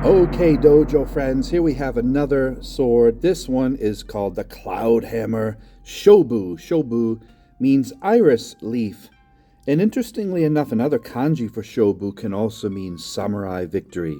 Okay, dojo friends, here we have another sword. This one is called the Cloudhammer Shobu. Shobu means iris leaf. And interestingly enough, another kanji for Shobu can also mean samurai victory.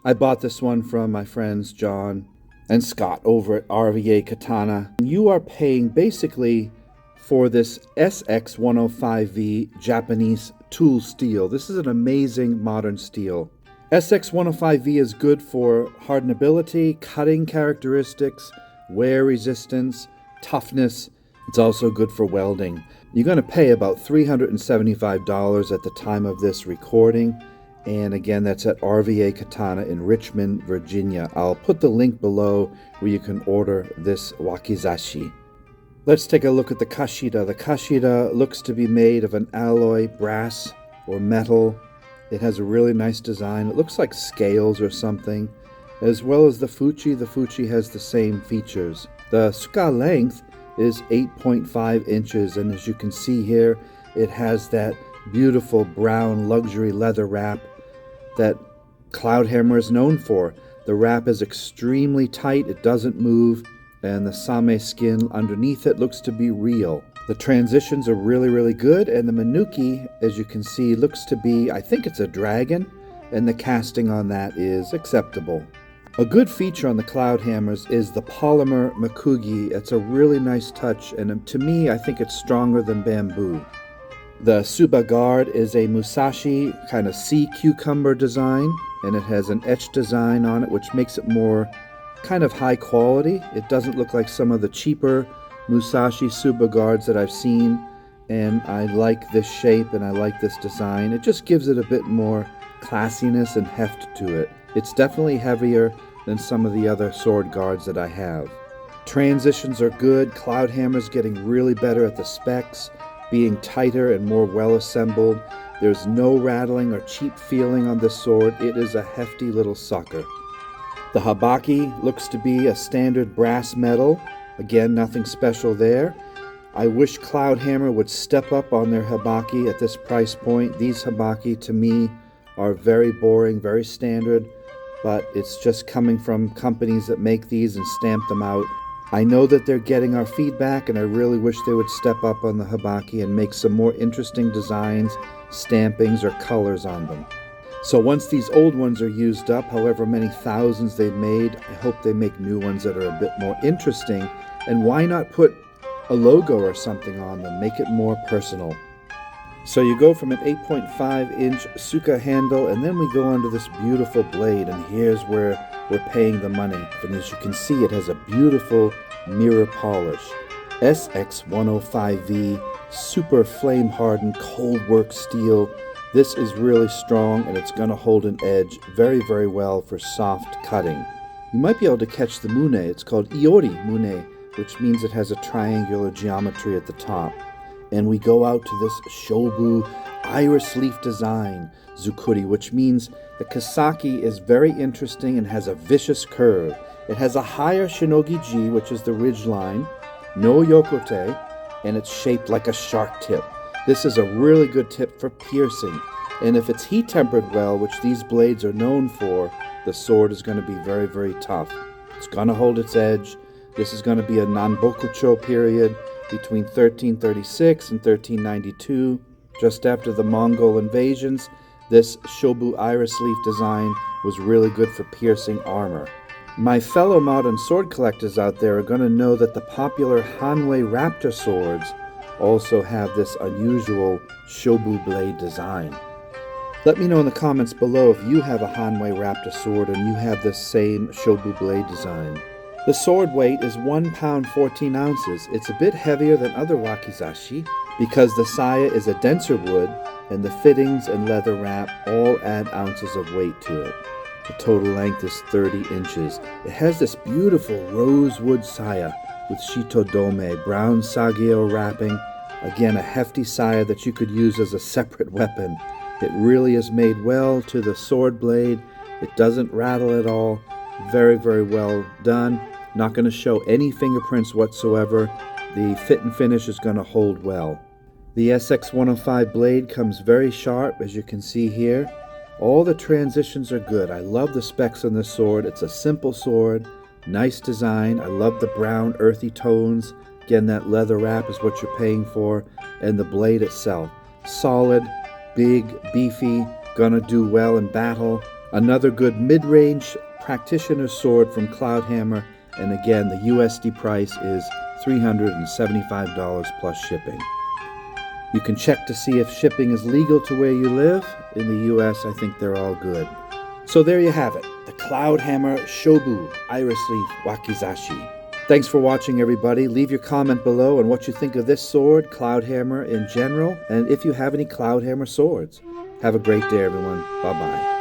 I bought this one from my friends John and Scott over at RVA Katana. You are paying basically for this sx105v Japanese tool steel. This is an amazing modern steel. sx105v is good for hardenability, cutting characteristics, wear resistance, toughness. It's also good for welding. You're going to pay about $375 at the time of this recording. And again, that's at RVA Katana in Richmond, Virginia. I'll put the link below where you can order this wakizashi. Let's take a look at the kashida. The kashida looks to be made of an alloy, brass, or metal. It has a really nice design. It looks like scales or something. As well as the fuchi. The fuchi has the same features. The suka length is 8.5 inches, and as you can see here, it has that beautiful brown luxury leather wrap that Cloudhammer is known for. The wrap is extremely tight, it doesn't move, and the same skin underneath it looks to be real. The transitions are really good, and the manuki, as you can see, looks to be, I think it's a dragon, and the casting on that is acceptable. A good feature on the Cloudhammers is the polymer makugi. It's a really nice touch, and to me, I think it's stronger than bamboo. The Suba guard is a Musashi kind of sea cucumber design, and it has an etched design on it, which makes it more kind of high quality. It doesn't look like some of the cheaper Musashi Suba guards that I've seen, and I like this shape and I like this design. It just gives it a bit more classiness and heft to it. It's definitely heavier than some of the other sword guards that I have. Transitions are good. Cloudhammer's getting really better at the specs, being tighter and more well assembled. There's no rattling or cheap feeling on this sword. It is a hefty little sucker. The habaki looks to be a standard brass metal. Again, nothing special there. I wish Cloudhammer would step up on their habaki at this price point. These habaki to me are very boring, very standard, but it's just coming from companies that make these and stamp them out. I know that they're getting our feedback, and I really wish they would step up on the habaki and make some more interesting designs, stampings, or colors on them. So once these old ones are used up, however many thousands they've made, I hope they make new ones that are a bit more interesting. And why not put a logo or something on them, make it more personal. So you go from an 8.5-inch suka handle, and then we go onto this beautiful blade, and here's where we're paying the money. And as you can see, it has a beautiful mirror polish. sx105v, super flame hardened, cold work steel. This is really strong, and it's going to hold an edge very well for soft cutting. You might be able to catch the mune. It's called iori mune, which means it has a triangular geometry at the top. And we go out to this Shobu iris leaf design, zukuri, which means the kasaki is very interesting and has a vicious curve. It has a higher shinogi-ji, which is the ridge line, no yokote, and it's shaped like a shark tip. This is a really good tip for piercing, and if it's heat tempered well, which these blades are known for, the sword is going to be very tough. It's going to hold its edge. This is going to be a Nanbokucho period between 1336 and 1392. Just after the Mongol invasions, this Shobu iris leaf design was really good for piercing armor. My fellow modern sword collectors out there are going to know that the popular Hanwei Raptor swords also have this unusual Shobu blade design. Let me know in the comments below if you have a Hanwei Raptor sword and you have this same Shobu blade design. The sword weight is 1 pound 14 ounces. It's a bit heavier than other wakizashi because the saya is a denser wood and the fittings and leather wrap all add ounces of weight to it. The total length is 30 inches. It has this beautiful rosewood saya with shitodome, brown sageo wrapping. Again, a hefty saya that you could use as a separate weapon. It really is made well to the sword blade. It doesn't rattle at all. Very well done. Not going to show any fingerprints whatsoever. The fit and finish is going to hold well. The SX105 blade comes very sharp, as you can see here. All the transitions are good. I love the specs on this sword. It's a simple sword, nice design. I love the brown earthy tones. Again, that leather wrap is what you're paying for. And the blade itself, solid, big, beefy, gonna do well in battle. Another good mid-range practitioner's sword from Cloudhammer. And again, the USD price is $375 plus shipping. You can check to see if shipping is legal to where you live. In the US, I think they're all good. So there you have it, the Cloudhammer Shobu Iris Leaf Wakizashi. Thanks for watching, everybody. Leave your comment below on what you think of this sword, Cloudhammer in general, and if you have any Cloudhammer swords. Have a great day, everyone. Bye-bye.